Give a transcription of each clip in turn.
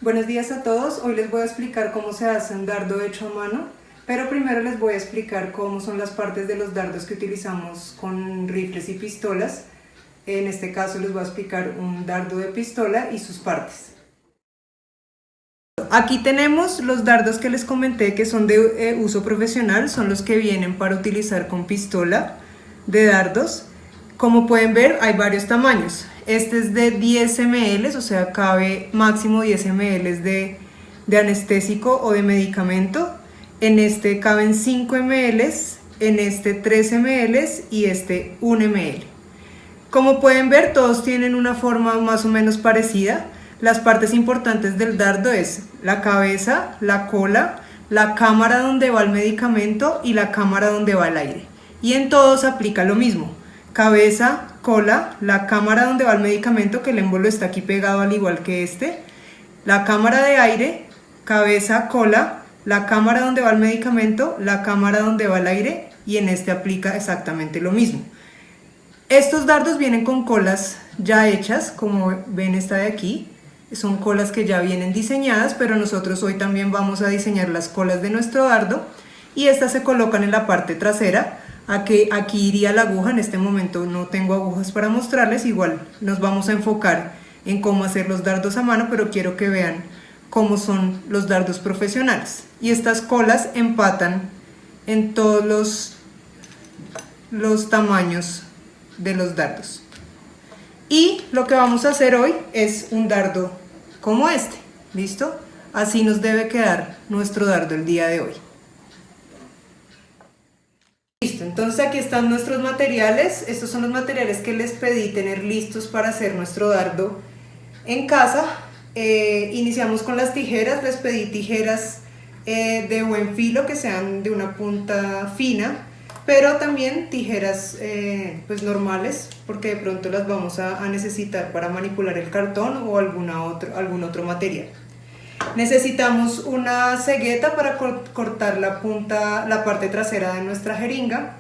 Buenos días a todos, hoy les voy a explicar cómo se hace un dardo hecho a mano, pero primero les voy a explicar cómo son las partes de los dardos que utilizamos con rifles y pistolas. En este caso les voy a explicar un dardo de pistola y sus partes. Aquí tenemos los dardos que les comenté que son de uso profesional, son los que vienen para utilizar con pistola de dardos. Como pueden ver, hay varios tamaños. Este es de 10 ml, o sea, cabe máximo 10 ml de anestésico o de medicamento. En este caben 5 ml, en este 3 ml y este 1 ml. Como pueden ver, todos tienen una forma más o menos parecida. Las partes importantes del dardo es la cabeza, la cola, la cámara donde va el medicamento y la cámara donde va el aire. Y en todos aplica lo mismo. Cabeza, cola, la cámara donde va el medicamento, que el émbolo está aquí pegado al igual que este, la cámara de aire, cabeza, cola, la cámara donde va el medicamento, la cámara donde va el aire, y en este aplica exactamente lo mismo. Estos dardos vienen con colas ya hechas, como ven esta de aquí, son colas que ya vienen diseñadas, pero nosotros hoy también vamos a diseñar las colas de nuestro dardo, y estas se colocan en la parte trasera. Aquí iría la aguja. En este momento no tengo agujas para mostrarles, igual nos vamos a enfocar en cómo hacer los dardos a mano, pero quiero que vean cómo son los dardos profesionales. Y estas colas empatan en todos los tamaños de los dardos. Y lo que vamos a hacer hoy es un dardo como este, ¿listo? Así nos debe quedar nuestro dardo el día de hoy. Listo, entonces aquí están nuestros materiales. Estos son los materiales que les pedí tener listos para hacer nuestro dardo en casa. Iniciamos con las tijeras. Les pedí tijeras de buen filo, que sean de una punta fina, pero también tijeras pues normales, porque de pronto las vamos a necesitar para manipular el cartón o algún otro material. Necesitamos una cegueta para cortar la parte trasera de nuestra jeringa.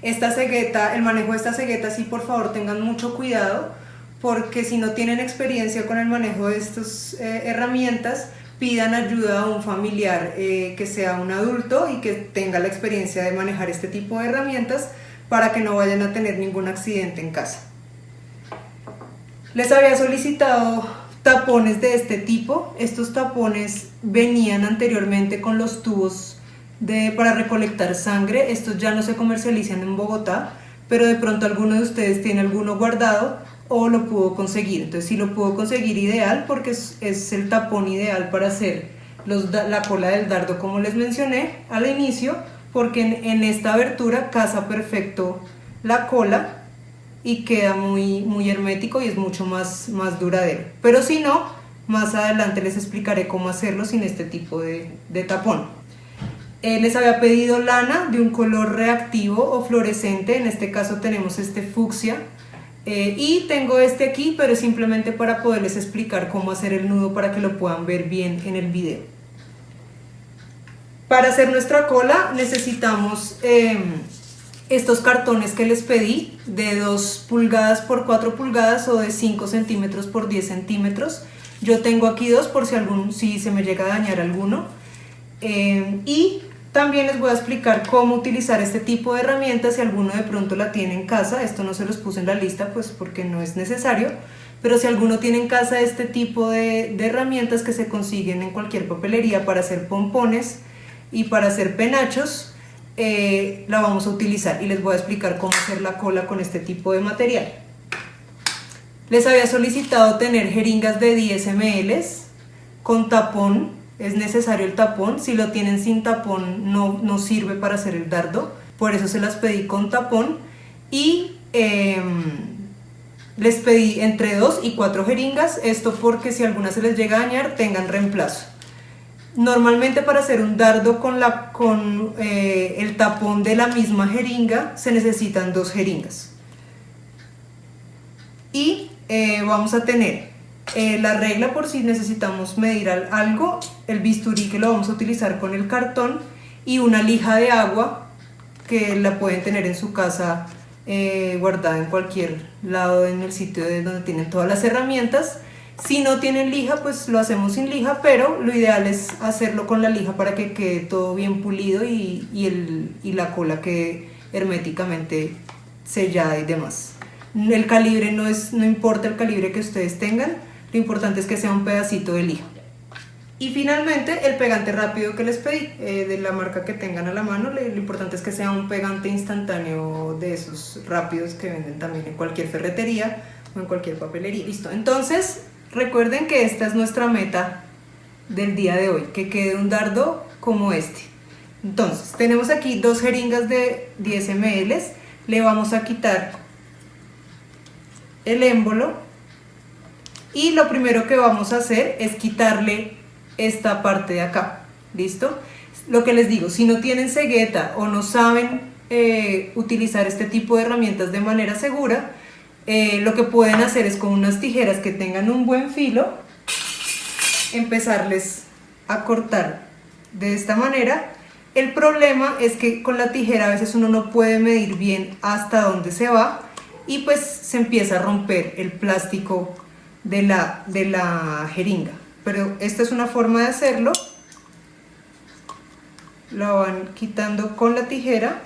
Esta cegueta, el manejo de esta cegueta, sí, por favor tengan mucho cuidado, porque si no tienen experiencia con el manejo de estas herramientas, pidan ayuda a un familiar que sea un adulto y que tenga la experiencia de manejar este tipo de herramientas, para que no vayan a tener ningún accidente en casa. Les había solicitado tapones de este tipo. Estos tapones venían anteriormente con los tubos para recolectar sangre. Estos ya no se comercializan en Bogotá, pero de pronto alguno de ustedes tiene alguno guardado o lo pudo conseguir. Entonces, si lo pudo conseguir, ideal, porque es el tapón ideal para hacer la cola del dardo, como les mencioné al inicio, porque en esta abertura casa perfecto la cola y queda muy hermético y es mucho más duradero. Pero si no, más adelante les explicaré cómo hacerlo sin este tipo de tapón. Les había pedido lana de un color reactivo o fluorescente. En este caso tenemos este fucsia, y tengo este aquí, pero es simplemente para poderles explicar cómo hacer el nudo, para que lo puedan ver bien en el video. Para hacer nuestra cola necesitamos estos cartones que les pedí, de 2 pulgadas por 4 pulgadas o de 5 centímetros por 10 centímetros. Yo tengo aquí 2 por si se me llega a dañar alguno. Y también les voy a explicar cómo utilizar este tipo de herramientas si alguno de pronto la tiene en casa. Esto no se los puse en la lista pues porque no es necesario, pero si alguno tiene en casa este tipo de herramientas que se consiguen en cualquier papelería para hacer pompones y para hacer penachos, la vamos a utilizar, y les voy a explicar cómo hacer la cola con este tipo de material. Les había solicitado tener jeringas de 10 ml con tapón. Es necesario el tapón. Si lo tienen sin tapón no sirve para hacer el dardo, por eso se las pedí con tapón. Y les pedí entre 2 y 4 jeringas, esto porque si alguna se les llega a dañar tengan reemplazo. Normalmente para hacer un dardo con el tapón de la misma jeringa se necesitan 2 jeringas. Y vamos a tener la regla por si necesitamos medir algo, el bisturí que lo vamos a utilizar con el cartón, y una lija de agua que la pueden tener en su casa guardada en cualquier lado, en el sitio donde tienen todas las herramientas. Si no tienen lija, pues lo hacemos sin lija, pero lo ideal es hacerlo con la lija para que quede todo bien pulido y la cola quede herméticamente sellada y demás. El calibre no importa el calibre que ustedes tengan, lo importante es que sea un pedacito de lija. Y finalmente el pegante rápido que les pedí, de la marca que tengan a la mano, lo importante es que sea un pegante instantáneo de esos rápidos que venden también en cualquier ferretería o en cualquier papelería. Listo, entonces recuerden que esta es nuestra meta del día de hoy, que quede un dardo como este. Entonces tenemos aquí 2 jeringas de 10 ml, le vamos a quitar el émbolo y lo primero que vamos a hacer es quitarle esta parte de acá. ¿Listo? Lo que les digo, si no tienen cegueta o no saben utilizar este tipo de herramientas de manera segura, lo que pueden hacer es con unas tijeras que tengan un buen filo, empezarles a cortar de esta manera. El problema es que con la tijera a veces uno no puede medir bien hasta dónde se va y pues se empieza a romper el plástico de la jeringa. Pero esta es una forma de hacerlo. La van quitando con la tijera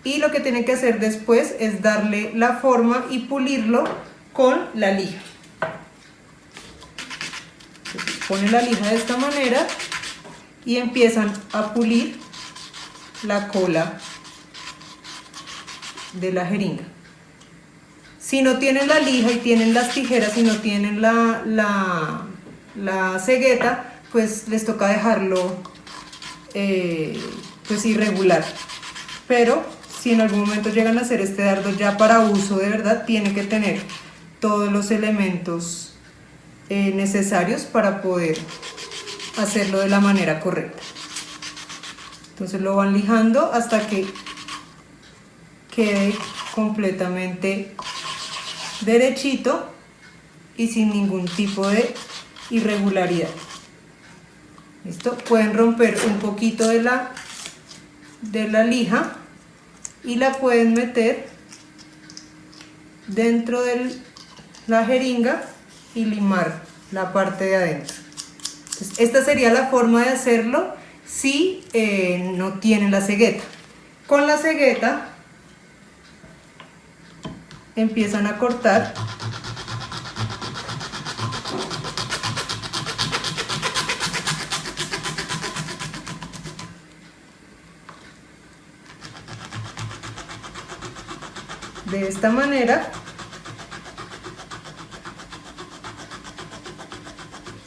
y lo que tienen que hacer después es darle la forma y pulirlo con la lija. Entonces, ponen la lija de esta manera y empiezan a pulir la cola de la jeringa. Si no tienen la lija y tienen las tijeras y no tienen la cegueta, pues les toca dejarlo pues irregular. Pero si en algún momento llegan a hacer este dardo ya para uso de verdad, tiene que tener todos los elementos necesarios para poder hacerlo de la manera correcta. Entonces lo van lijando hasta que quede completamente derechito y sin ningún tipo de irregularidad. ¿Listo? Pueden romper un poquito de la lija y la pueden meter dentro de la jeringa y limar la parte de adentro. Entonces, esta sería la forma de hacerlo si no tienen la cegueta. Con la cegueta empiezan a cortar de esta manera.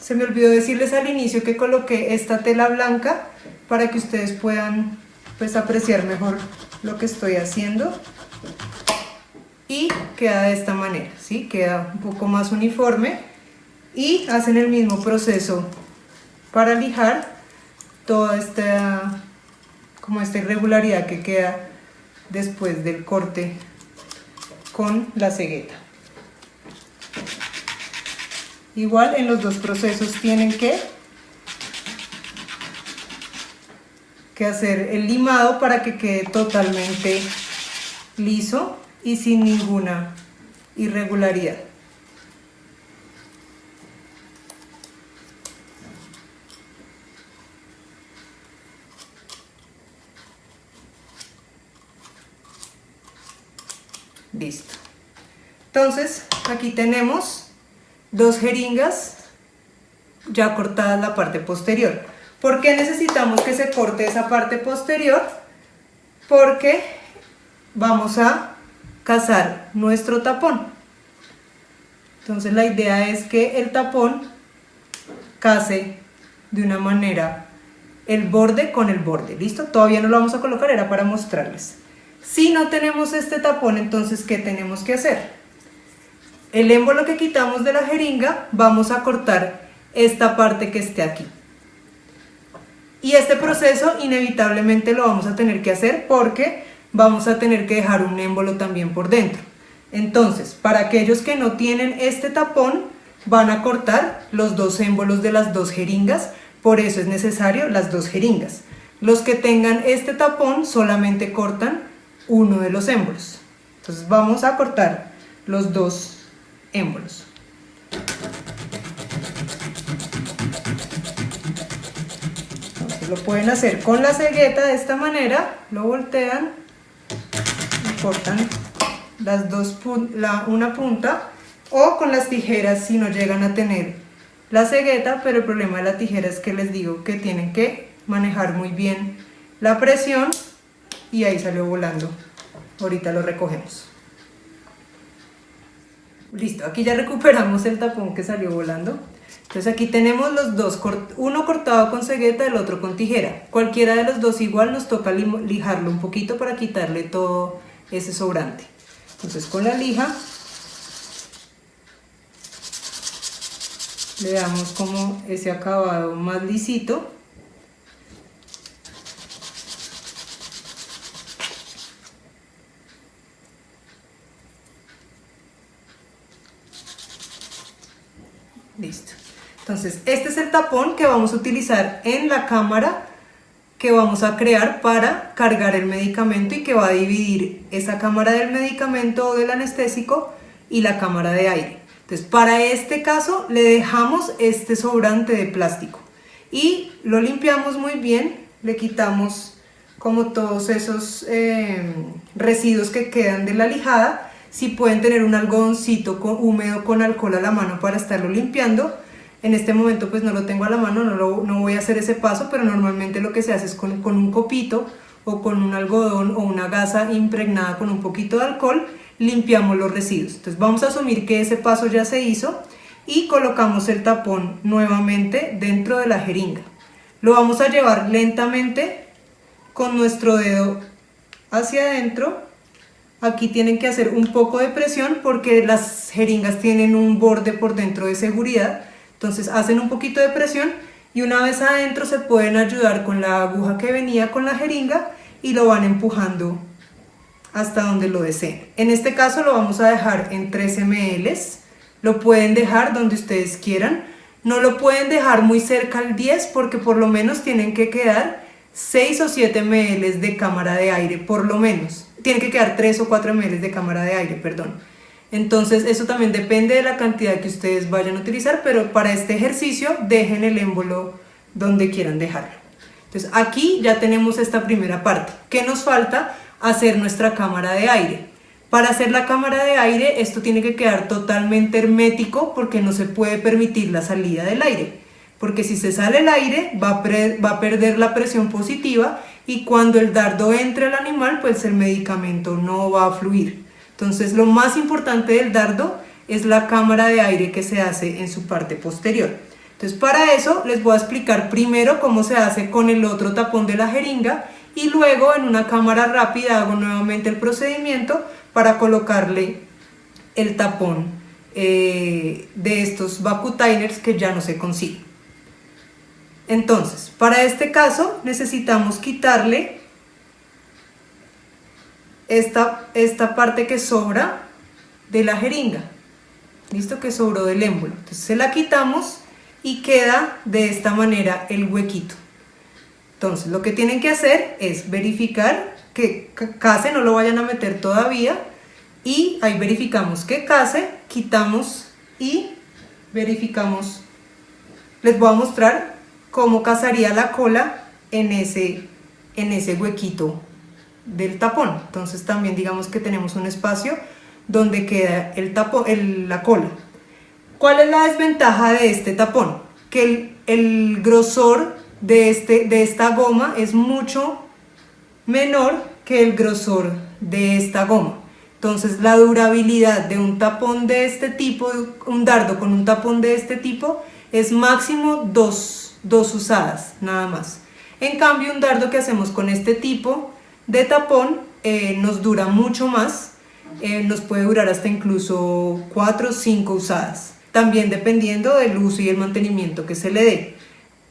Se me olvidó decirles al inicio que coloqué esta tela blanca para que ustedes puedan pues apreciar mejor lo que estoy haciendo. Y queda de esta manera, ¿sí? Queda un poco más uniforme y hacen el mismo proceso para lijar toda esta irregularidad que queda después del corte con la cegueta. Igual en los dos procesos tienen que hacer el limado para que quede totalmente liso y sin ninguna irregularidad. Listo. Entonces aquí tenemos 2 jeringas ya cortadas la parte posterior. ¿Por qué necesitamos que se corte esa parte posterior? Porque vamos a cazar nuestro tapón. Entonces la idea es que el tapón case de una manera el borde con el borde. ¿Listo? Todavía no lo vamos a colocar, era para mostrarles. Si no tenemos este tapón, entonces ¿qué tenemos que hacer? El émbolo que quitamos de la jeringa, vamos a cortar esta parte que esté aquí. Y este proceso inevitablemente lo vamos a tener que hacer porque vamos a tener que dejar un émbolo también por dentro. Entonces, para aquellos que no tienen este tapón, van a cortar los 2 émbolos de las 2 jeringas, por eso es necesario las 2 jeringas. Los que tengan este tapón solamente cortan uno de los émbolos. Entonces vamos a cortar los 2 émbolos. Entonces lo pueden hacer con la cegueta de esta manera, lo voltean y cortan las dos una punta, o con las tijeras si no llegan a tener la cegueta, pero el problema de la tijera es que les digo que tienen que manejar muy bien la presión y ahí salió volando. Ahorita lo recogemos. Listo, aquí ya recuperamos el tapón que salió volando. Entonces aquí tenemos los dos, uno cortado con cegueta, el otro con tijera. Cualquiera de los dos igual nos toca lijarlo un poquito para quitarle todo ese sobrante. Entonces con la lija le damos como ese acabado más lisito. Listo. Entonces este es el tapón que vamos a utilizar en la cámara que vamos a crear para cargar el medicamento y que va a dividir esa cámara del medicamento o del anestésico y la cámara de aire. Entonces para este caso le dejamos este sobrante de plástico y lo limpiamos muy bien, le quitamos como todos esos residuos que quedan de la lijada. Si pueden tener un algodoncito húmedo con alcohol a la mano para estarlo limpiando. En este momento pues no lo tengo a la mano, no voy a hacer ese paso, pero normalmente lo que se hace es con un copito o con un algodón o una gasa impregnada con un poquito de alcohol, limpiamos los residuos. Entonces vamos a asumir que ese paso ya se hizo y colocamos el tapón nuevamente dentro de la jeringa. Lo vamos a llevar lentamente con nuestro dedo hacia adentro. Aquí tienen que hacer un poco de presión porque las jeringas tienen un borde por dentro de seguridad. Entonces hacen un poquito de presión y una vez adentro se pueden ayudar con la aguja que venía con la jeringa y lo van empujando hasta donde lo deseen. En este caso lo vamos a dejar en 3 ml, lo pueden dejar donde ustedes quieran, no lo pueden dejar muy cerca al 10 porque por lo menos tienen que quedar 6 o 7 ml de cámara de aire, por lo menos. Tienen que quedar 3 o 4 ml de cámara de aire, perdón. Entonces eso también depende de la cantidad que ustedes vayan a utilizar, pero para este ejercicio dejen el émbolo donde quieran dejarlo. Entonces aquí ya tenemos esta primera parte. ¿Qué nos falta? Hacer nuestra cámara de aire. Para hacer la cámara de aire esto tiene que quedar totalmente hermético porque no se puede permitir la salida del aire. Porque si se sale el aire va a perder la presión positiva y cuando el dardo entre al animal pues el medicamento no va a fluir. Entonces lo más importante del dardo es la cámara de aire que se hace en su parte posterior. Entonces para eso les voy a explicar primero cómo se hace con el otro tapón de la jeringa y luego en una cámara rápida hago nuevamente el procedimiento para colocarle el tapón de estos vacuutiners que ya no se consiguen. Entonces para este caso necesitamos quitarle esta parte que sobra de la jeringa, listo, que sobró del émbolo. Entonces se la quitamos y queda de esta manera el huequito. Entonces lo que tienen que hacer es verificar que case, no lo vayan a meter todavía, y ahí verificamos que case, quitamos y verificamos. Les voy a mostrar cómo casaría la cola en ese huequito del tapón. Entonces también digamos que tenemos un espacio donde queda la cola. ¿Cuál es la desventaja de este tapón? Que el grosor de esta goma es mucho menor que el grosor de esta goma. Entonces la durabilidad de un tapón de este tipo, un dardo con un tapón de este tipo, es máximo dos usadas, nada más. En cambio un dardo que hacemos con este tipo de tapón nos dura mucho más, nos puede durar hasta incluso 4 o 5 usadas, también dependiendo del uso y el mantenimiento que se le dé.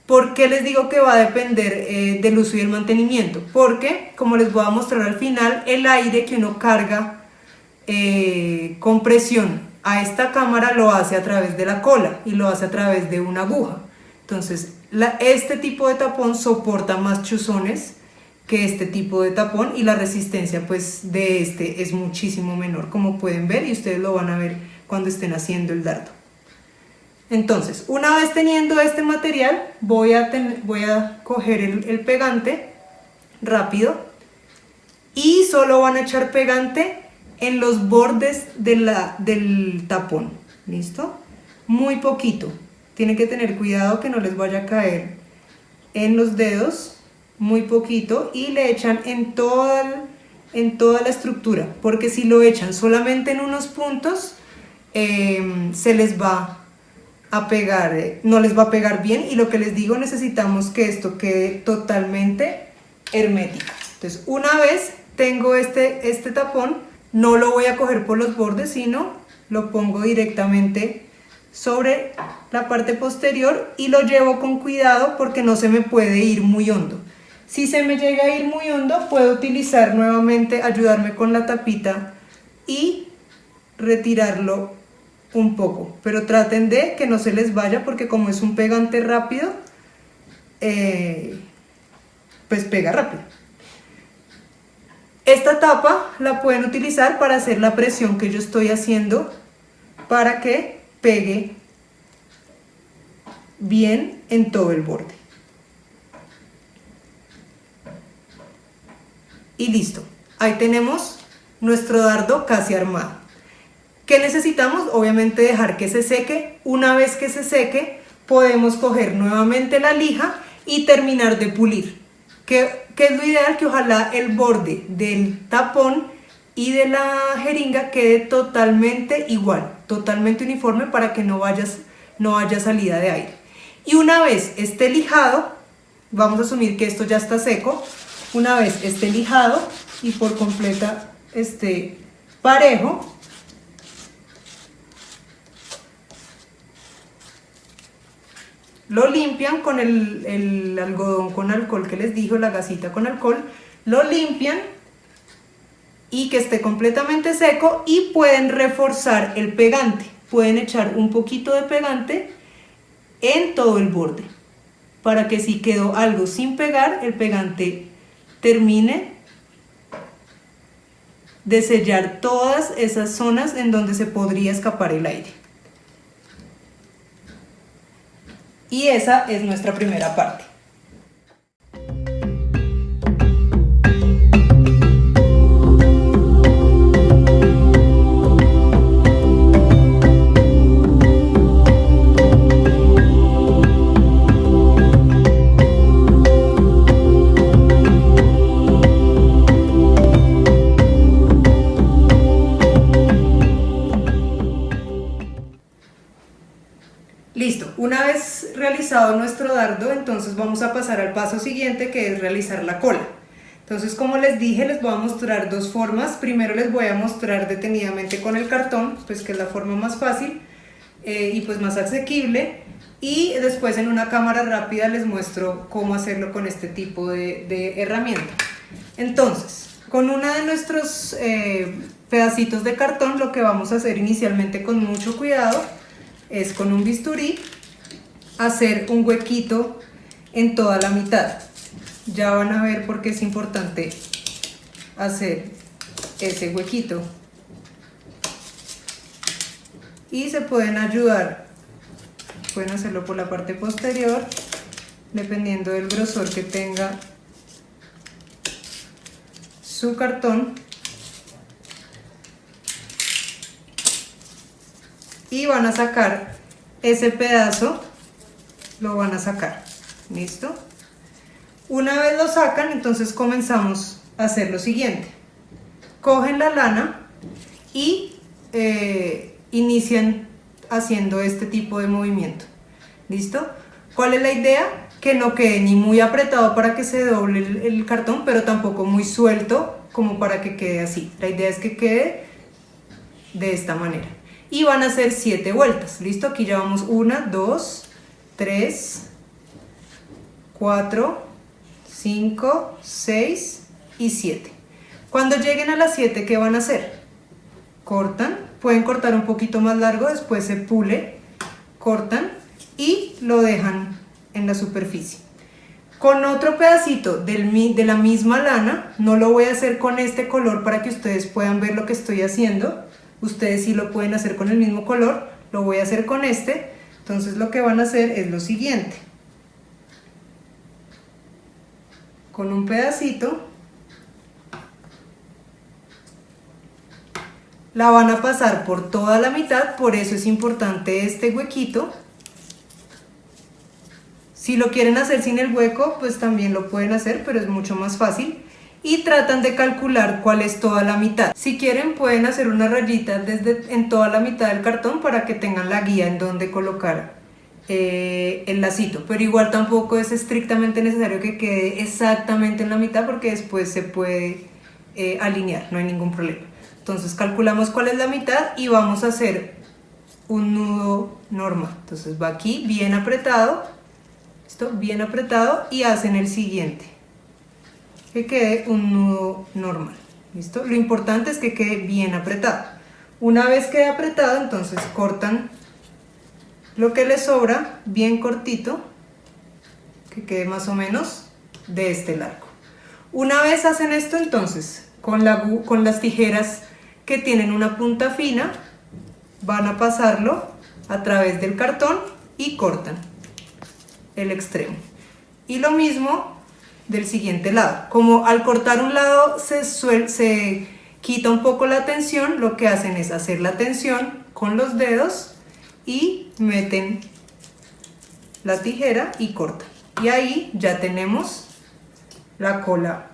¿Por qué les digo que va a depender del uso y el mantenimiento? Porque, como les voy a mostrar al final, el aire que uno carga con presión a esta cámara lo hace a través de la cola y lo hace a través de una aguja. Entonces este tipo de tapón soporta más chuzones que este tipo de tapón y la resistencia pues de este es muchísimo menor, como pueden ver, y ustedes lo van a ver cuando estén haciendo el dardo. Entonces, una vez teniendo este material, voy a coger el pegante rápido y solo van a echar pegante en los bordes del tapón, ¿listo? Muy poquito, tienen que tener cuidado que no les vaya a caer en los dedos, muy poquito, y le echan en toda la estructura, porque si lo echan solamente en unos puntos, se les va a pegar, no les va a pegar bien, y lo que les digo, necesitamos que esto quede totalmente hermético. Entonces, una vez tengo este tapón, no lo voy a coger por los bordes, sino lo pongo directamente sobre la parte posterior y lo llevo con cuidado porque no se me puede ir muy hondo. Si se me llega a ir muy hondo, puedo utilizar nuevamente, ayudarme con la tapita y retirarlo un poco, pero traten de que no se les vaya, porque como es un pegante rápido, pues pega rápido. Esta tapa la pueden utilizar para hacer la presión que yo estoy haciendo para que pegue bien en todo el borde. Y listo, ahí tenemos nuestro dardo casi armado. ¿Qué necesitamos? Obviamente dejar que se seque. Una vez que se seque, podemos coger nuevamente la lija y terminar de pulir. ¿Qué es lo ideal? Que ojalá el borde del tapón y de la jeringa quede totalmente igual, totalmente uniforme, para que no haya salida de aire. Y una vez esté lijado, vamos a asumir que esto ya está seco, una vez esté lijado y por completa esté parejo, lo limpian con el algodón con alcohol que les digo, la gasita con alcohol, lo limpian y que esté completamente seco, y pueden reforzar el pegante, pueden echar un poquito de pegante en todo el borde, para que si quedó algo sin pegar, el pegante termine de sellar todas esas zonas en donde se podría escapar el aire. Y esa es nuestra primera parte. Listo, una vez realizado nuestro dardo, entonces vamos a pasar al paso siguiente, que es realizar la cola. Entonces, como les dije, les voy a mostrar dos formas. Primero les voy a mostrar detenidamente con el cartón, pues que es la forma más fácil y pues más asequible, y después en una cámara rápida les muestro cómo hacerlo con este tipo de herramienta. Entonces, con uno de nuestros pedacitos de cartón, lo que vamos a hacer inicialmente con mucho cuidado es con un bisturí hacer un huequito en toda la mitad. Ya van a ver por qué es importante hacer ese huequito. Y se pueden ayudar, pueden hacerlo por la parte posterior, dependiendo del grosor que tenga su cartón. Y van a sacar ese pedazo, lo van a sacar, ¿listo? Una vez lo sacan, entonces comenzamos a hacer lo siguiente. Cogen la lana y inician haciendo este tipo de movimiento, ¿listo? ¿Cuál es la idea? Que no quede ni muy apretado para que se doble el cartón, pero tampoco muy suelto como para que quede así. La idea es que quede de esta manera. Y van a hacer 7 vueltas, ¿listo? Aquí ya vamos 1, 2, 3, 4, 5, 6 y 7. Cuando lleguen a las 7, ¿qué van a hacer? Cortan, pueden cortar un poquito más largo, después se pule, cortan y lo dejan en la superficie. Con otro pedacito de la misma lana, no lo voy a hacer con este color para que ustedes puedan ver lo que estoy haciendo. Ustedes sí lo pueden hacer con el mismo color, lo voy a hacer con este. Entonces lo que van a hacer es lo siguiente. Con un pedacito la van a pasar por toda la mitad, por eso es importante este huequito. Si lo quieren hacer sin el hueco, pues también lo pueden hacer, pero es mucho más fácil. Y tratan de calcular cuál es toda la mitad. Si quieren pueden hacer una rayita en toda la mitad del cartón para que tengan la guía en donde colocar el lacito, pero igual tampoco es estrictamente necesario que quede exactamente en la mitad porque después se puede alinear, no hay ningún problema. Entonces calculamos cuál es la mitad y vamos a hacer un nudo normal. Entonces va aquí bien apretado, esto bien apretado, y hacen el siguiente, que quede un nudo normal. ¿Listo? Lo importante es que quede bien apretado. Una vez quede apretado, entonces cortan lo que les sobra bien cortito, que quede más o menos de este largo. Una vez hacen esto, entonces con las tijeras que tienen una punta fina van a pasarlo a través del cartón y cortan el extremo. Y lo mismo del siguiente lado. Como al cortar un lado se quita un poco la tensión, lo que hacen es hacer la tensión con los dedos y meten la tijera y cortan. Y ahí ya tenemos la cola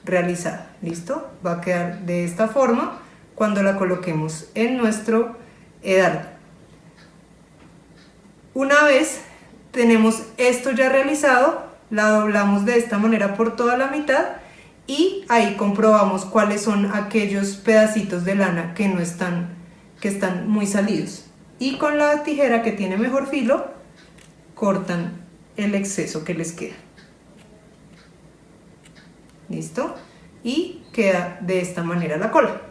realizada. ¿Listo? Va a quedar de esta forma cuando la coloquemos en nuestro dardo. Una vez tenemos esto ya realizado, la doblamos de esta manera por toda la mitad y ahí comprobamos cuáles son aquellos pedacitos de lana que están muy salidos. Y con la tijera que tiene mejor filo, cortan el exceso que les queda. ¿Listo? Y queda de esta manera la cola.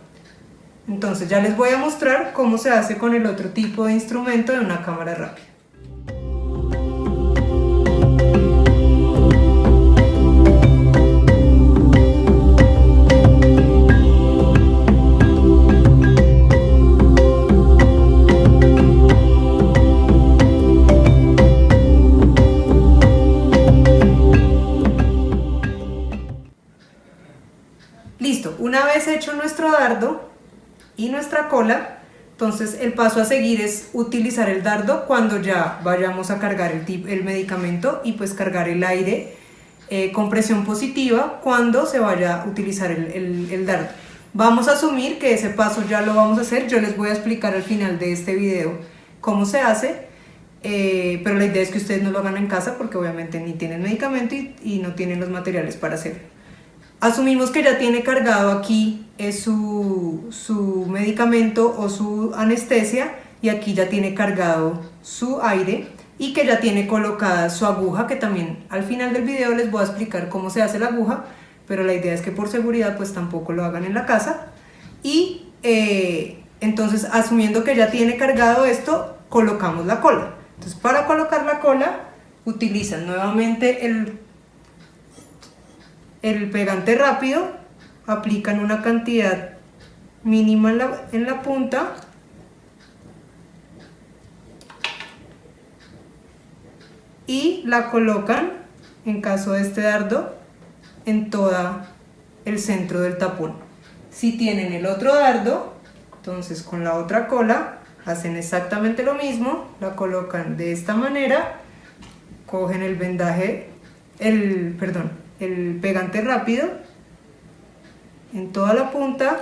Entonces ya les voy a mostrar cómo se hace con el otro tipo de instrumento de una cámara rápida. Listo, una vez hecho nuestro dardo y nuestra cola, entonces el paso a seguir es utilizar el dardo cuando ya vayamos a cargar el medicamento y pues cargar el aire con presión positiva cuando se vaya a utilizar el dardo. Vamos a asumir que ese paso ya lo vamos a hacer, yo les voy a explicar al final de este video cómo se hace, pero la idea es que ustedes no lo hagan en casa porque obviamente ni tienen medicamento y no tienen los materiales para hacerlo. Asumimos que ya tiene cargado aquí su medicamento o su anestesia y aquí ya tiene cargado su aire y que ya tiene colocada su aguja, que también al final del video les voy a explicar cómo se hace la aguja, pero la idea es que por seguridad pues tampoco lo hagan en la casa. Y entonces asumiendo que ya tiene cargado esto, colocamos la cola. Entonces para colocar la cola utilizan nuevamente el pegante rápido, aplican una cantidad mínima en la punta y la colocan, en caso de este dardo, en todo el centro del tapón. Si tienen el otro dardo, entonces con la otra cola hacen exactamente lo mismo, la colocan de esta manera, cogen el pegante rápido en toda la punta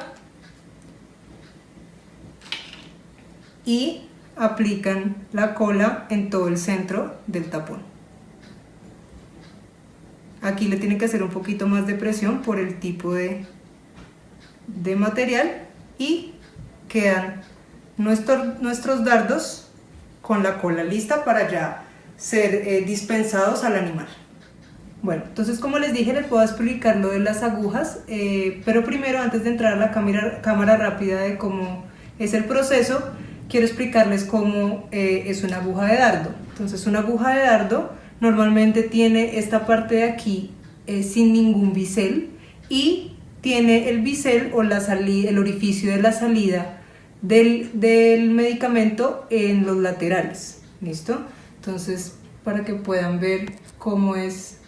y aplican la cola en todo el centro del tapón. Aquí le tienen que hacer un poquito más de presión por el tipo de material y quedan nuestros dardos con la cola lista para ya ser dispensados al animal. Bueno, entonces como les dije, les puedo explicar lo de las agujas, pero primero, antes de entrar a la cámara rápida de cómo es el proceso, quiero explicarles cómo es una aguja de dardo. Entonces una aguja de dardo normalmente tiene esta parte de aquí sin ningún bisel y tiene el bisel o el orificio de la salida del medicamento en los laterales. ¿Listo? Entonces, para que puedan ver cómo es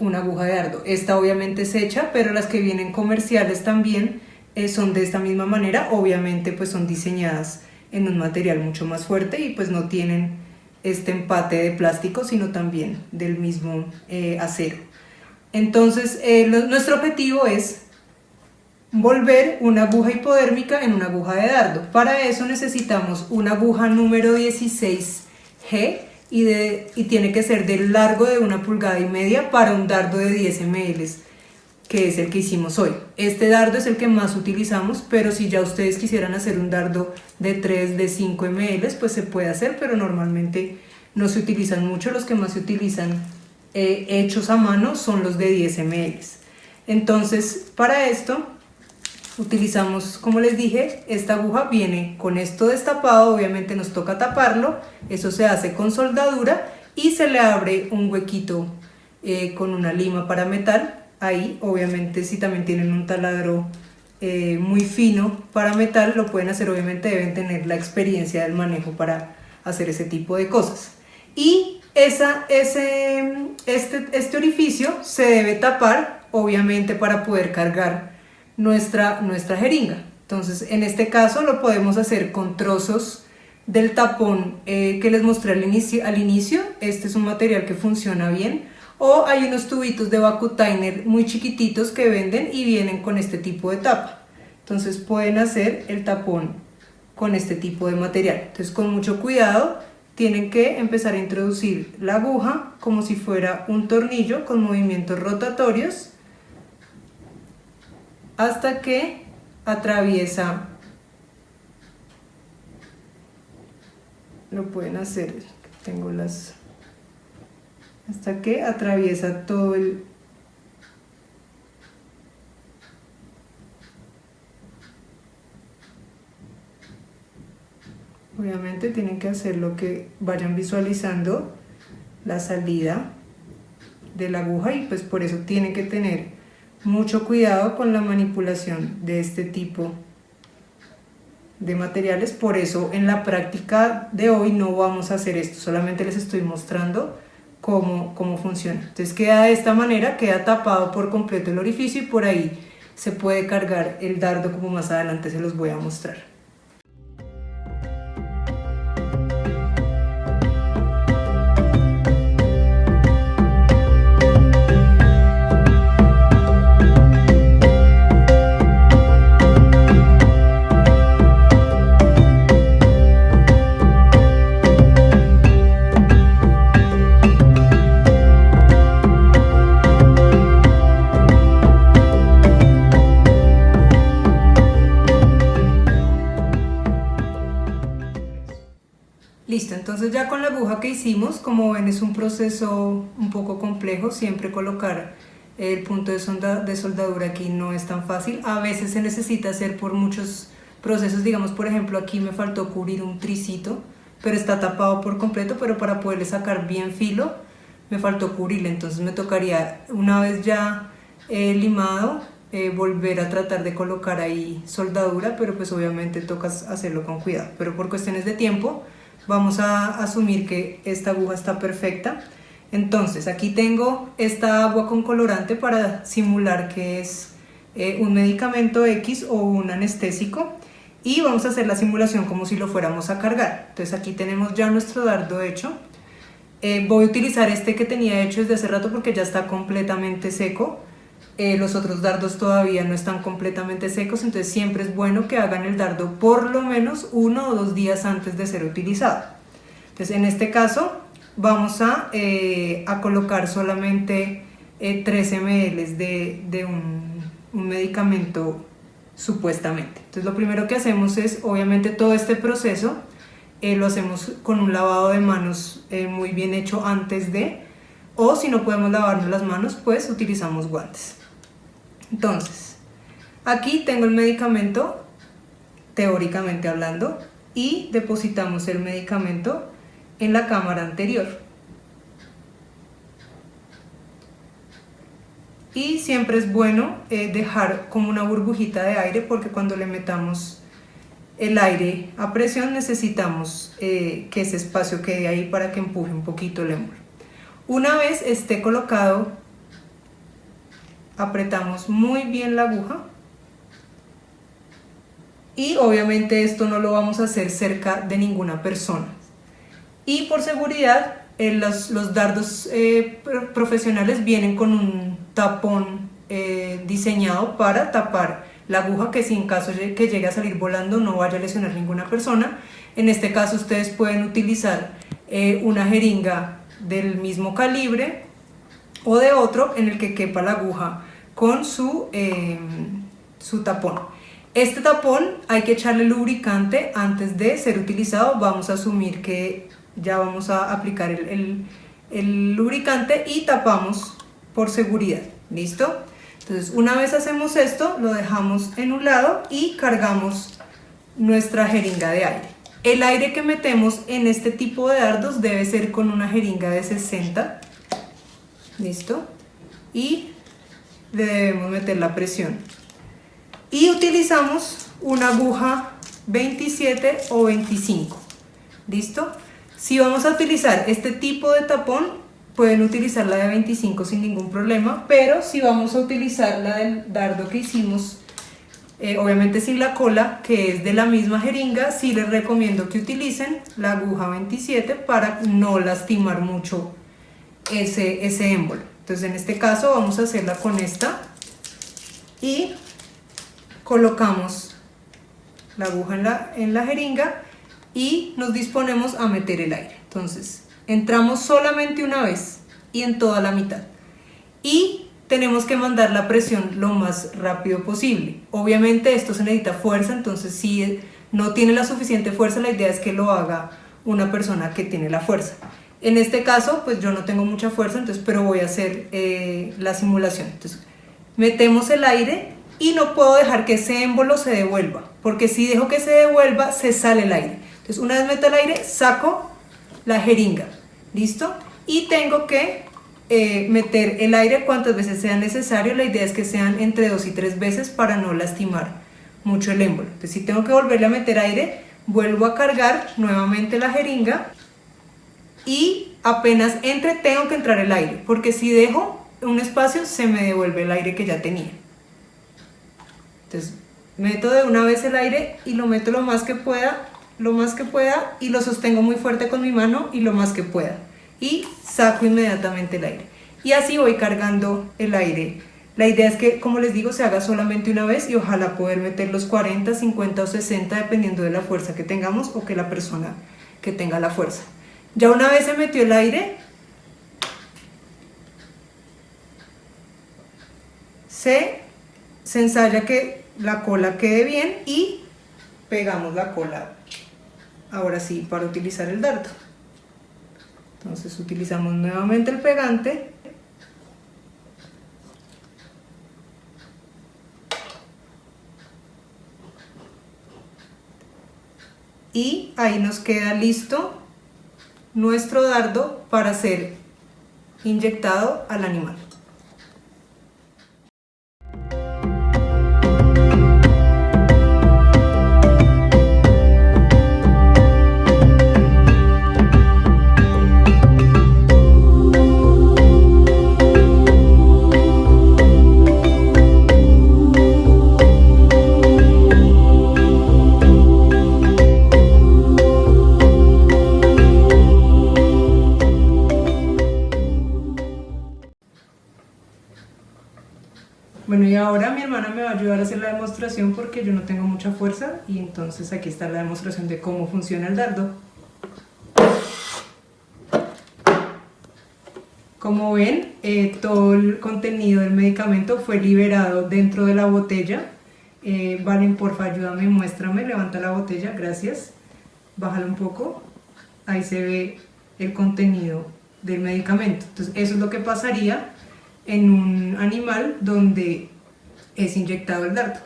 una aguja de dardo. Esta obviamente es hecha, pero las que vienen comerciales también son de esta misma manera. Obviamente pues son diseñadas en un material mucho más fuerte y pues no tienen este empate de plástico, sino también del mismo acero. Entonces nuestro objetivo es volver una aguja hipodérmica en una aguja de dardo. Para eso necesitamos una aguja número 16G y tiene que ser del largo de 1,5 pulgadas para un dardo de 10 ml, que es el que hicimos hoy. Este dardo es el que más utilizamos, pero si ya ustedes quisieran hacer un dardo de 3, de 5 ml, pues se puede hacer, pero normalmente no se utilizan mucho. Los que más se utilizan hechos a mano son los de 10 ml. Entonces, para esto utilizamos, como les dije, esta aguja viene con esto destapado, obviamente nos toca taparlo, eso se hace con soldadura y se le abre un huequito con una lima para metal. Ahí, obviamente, si también tienen un taladro muy fino para metal, lo pueden hacer. Obviamente deben tener la experiencia del manejo para hacer ese tipo de cosas. Y este orificio se debe tapar, obviamente, para poder cargar nuestra jeringa. Entonces, en este caso lo podemos hacer con trozos del tapón que les mostré al inicio. Este es un material que funciona bien. O hay unos tubitos de Vacutainer muy chiquititos que venden y vienen con este tipo de tapa. Entonces pueden hacer el tapón con este tipo de material. Entonces, con mucho cuidado tienen que empezar a introducir la aguja como si fuera un tornillo con movimientos rotatorios hasta que atraviesa. Lo pueden hacer, tengo hasta que atraviesa todo el obviamente tienen que hacer lo que vayan visualizando la salida de la aguja, y pues por eso tienen que tener mucho cuidado con la manipulación de este tipo de materiales. Por eso en la práctica de hoy no vamos a hacer esto, solamente les estoy mostrando cómo funciona. Entonces queda de esta manera, queda tapado por completo el orificio y por ahí se puede cargar el dardo, como más adelante se los voy a mostrar. Listo, entonces ya con la aguja que hicimos, como ven, es un proceso un poco complejo. Siempre colocar el punto de soldadura aquí no es tan fácil. A veces se necesita hacer por muchos procesos. Digamos, por ejemplo, aquí me faltó cubrir un tricito, pero está tapado por completo, pero para poderle sacar bien filo me faltó cubrirle. Entonces me tocaría, una vez ya limado, volver a tratar de colocar ahí soldadura, pero pues obviamente toca hacerlo con cuidado. Pero por cuestiones de tiempo vamos a asumir que esta aguja está perfecta. Entonces aquí tengo esta agua con colorante para simular que es un medicamento X o un anestésico, y vamos a hacer la simulación como si lo fuéramos a cargar. Entonces aquí tenemos ya nuestro dardo hecho. Voy a utilizar este que tenía hecho desde hace rato porque ya está completamente seco. Los otros dardos todavía no están completamente secos, entonces siempre es bueno que hagan el dardo por lo menos 1 o 2 días antes de ser utilizado. Entonces en este caso vamos a colocar solamente 3 ml de un medicamento supuestamente. Entonces lo primero que hacemos es, obviamente, todo este proceso lo hacemos con un lavado de manos muy bien hecho antes de, o si no podemos lavarnos las manos, pues utilizamos guantes. Entonces, aquí tengo el medicamento, teóricamente hablando, y depositamos el medicamento en la cámara anterior. Y siempre es bueno dejar como una burbujita de aire, porque cuando le metamos el aire a presión, necesitamos que ese espacio quede ahí para que empuje un poquito el émbolo. Una vez esté colocado, apretamos muy bien la aguja. Y obviamente esto no lo vamos a hacer cerca de ninguna persona. Y por seguridad, los dardos profesionales vienen con un tapón diseñado para tapar la aguja, que si en caso de que llegue a salir volando no vaya a lesionar ninguna persona. En este caso ustedes pueden utilizar una jeringa del mismo calibre o de otro en el que quepa la aguja con su tapón. Este tapón hay que echarle lubricante antes de ser utilizado. Vamos a asumir que ya vamos a aplicar el lubricante y tapamos por seguridad. ¿Listo? Entonces, una vez hacemos esto, lo dejamos en un lado y cargamos nuestra jeringa de aire. El aire que metemos en este tipo de dardos debe ser con una jeringa de 60. ¿Listo? Y le debemos meter la presión. Y utilizamos una aguja 27 o 25. ¿Listo? Si vamos a utilizar este tipo de tapón, pueden utilizar la de 25 sin ningún problema, pero si vamos a utilizar la del dardo que hicimos, obviamente sin la cola, que es de la misma jeringa, sí les recomiendo que utilicen la aguja 27 para no lastimar mucho ese émbolo. Entonces en este caso vamos a hacerla con esta y colocamos la aguja en la jeringa y nos disponemos a meter el aire. Entonces entramos solamente una vez y en toda la mitad y tenemos que mandar la presión lo más rápido posible. Obviamente esto se necesita fuerza, entonces si no tiene la suficiente fuerza, la idea es que lo haga una persona que tiene la fuerza. En este caso pues yo no tengo mucha fuerza, entonces, pero voy a hacer la simulación. Entonces metemos el aire y no puedo dejar que ese émbolo se devuelva, porque si dejo que se devuelva se sale el aire. Entonces una vez meto el aire, saco la jeringa. ¿Listo? Y tengo que meter el aire cuantas veces sea necesario. La idea es que sean entre 2 y 3 veces para no lastimar mucho el émbolo. Entonces si tengo que volverle a meter aire, vuelvo a cargar nuevamente la jeringa y apenas entre tengo que entrar el aire, porque si dejo un espacio se me devuelve el aire que ya tenía. Entonces meto de una vez el aire y lo meto lo más que pueda y lo sostengo muy fuerte con mi mano y lo más que pueda y saco inmediatamente el aire y así voy cargando el aire. La idea es que, como les digo, se haga solamente una vez y ojalá poder meter los 40, 50 o 60 dependiendo de la fuerza que tengamos o que la persona que tenga la fuerza. Ya una vez se metió el aire, se ensaya que la cola quede bien y pegamos la cola ahora sí para utilizar el dardo. Entonces utilizamos nuevamente el pegante y ahí nos queda listo nuestro dardo para ser inyectado al animal. Bueno, y ahora mi hermana me va a ayudar a hacer la demostración porque yo no tengo mucha fuerza y entonces aquí está la demostración de cómo funciona el dardo. Como ven, todo el contenido del medicamento fue liberado dentro de la botella. Valen, porfa, ayúdame, muéstrame, levanta la botella, gracias. Bájala un poco, ahí se ve el contenido del medicamento. Entonces eso es lo que pasaría en un animal donde es inyectado el dardo.